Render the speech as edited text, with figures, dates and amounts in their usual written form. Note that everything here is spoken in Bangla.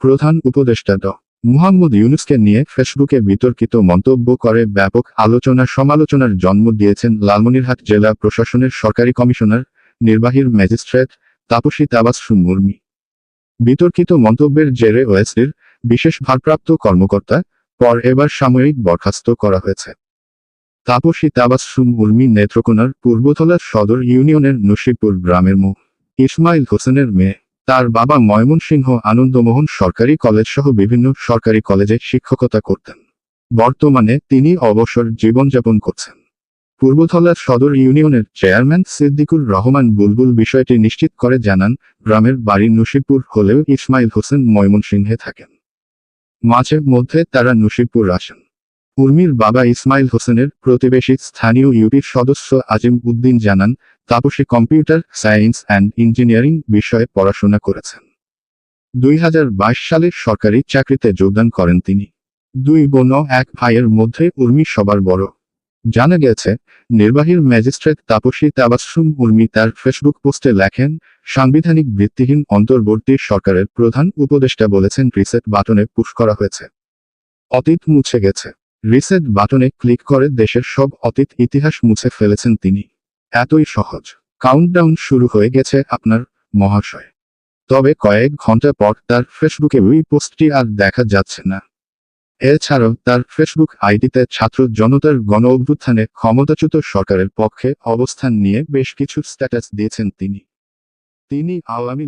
প্রধান উপদেষ্টা ড মুহাম্মদ ইউনূসকে নিয়ে ফেসবুকে বিতর্কিত মন্তব্য করে ব্যাপক সমালোচনার জন্ম দিয়েছেন লালমনিরহাট জেলা প্রশাসনের সরকারি কমিশনার নির্বাহী ম্যাজিস্ট্রেট তাপসী তাবাসসুম মুর্মি। বিতর্কিত মন্তব্যের জেরে ওএসডির বিশেষ ভারপ্রাপ্ত কর্মকর্তা এবার সাময়িক বরখাস্ত করা হয়েছে। তাপসী তাবাসসুম মুর্মি নেত্রকোনার পূর্বধলা সদর ইউনিয়নের নসিপুর গ্রামের মো. ইসমাইল হোসেনের মেয়ে। তার বাবা ময়মনসিংহ আনন্দমোহন সরকারি কলেজ সহ বিভিন্ন সরকারি কলেজে শিক্ষকতা করতেন। বর্তমানে তিনি অবসর জীবনযাপন করছেন। পূর্বধলা সদর ইউনিয়নের চেয়ারম্যান সিদ্দিকুর রহমান বুলবুল বিষয়টি নিশ্চিত করে জানান, গ্রামের বাড়ি নসিপুর হলেও ইসমাইল হোসেন ময়মনসিংহে থাকেন। মাঝে মধ্যে তারা নসিপুর আসেন। উর্মির বাবা ইসমাইল হোসেনের প্রতিবেশী স্থানীয় ইউপির সদস্য আজিম উদ্দিন জানান, Tapasi computer science and engineering বিষয়ে পড়াশোনা করেছেন। 2022 সালে সরকারি চাকরিতে যোগদান করেন তিনি। 2 বোন ও 1 ভাইয়ের মধ্যে উর্মি সবার বড়। জানা গেছে, নির্বাহী ম্যাজিস্ট্রেট তাপসী তাবাসসুম মুর্মি তার ফেসবুক পোস্টে লেখেন, সাংবিধানিক ভিত্তিহীন অন্তর্বর্তী সরকারের প্রধান উপদেষ্টা বলেছেন রিসেট বাটনে পুশ করা হয়েছে। অতীত মুছে গেছে। রিসেট বাটনে ক্লিক করে দেশের সব অতীত ইতিহাস মুছে ফেলেছেন তিনি। এতই সহজ। কাউন্টডাউন শুরু হয়ে গেছে আপনার, মহাশয়। তবে কয়েক ঘন্টা পর তার ফেসবুকে ওই পোস্টটি আর দেখা যাচ্ছে না। এছাড়াও তার ফেসবুক আইডিতে ছাত্র জনতার গণ অভ্যুত্থানে ক্ষমতাচ্যুত সরকারের পক্ষে অবস্থান নিয়ে বেশ কিছু স্ট্যাটাস দিয়েছেন তিনি। আওয়ামী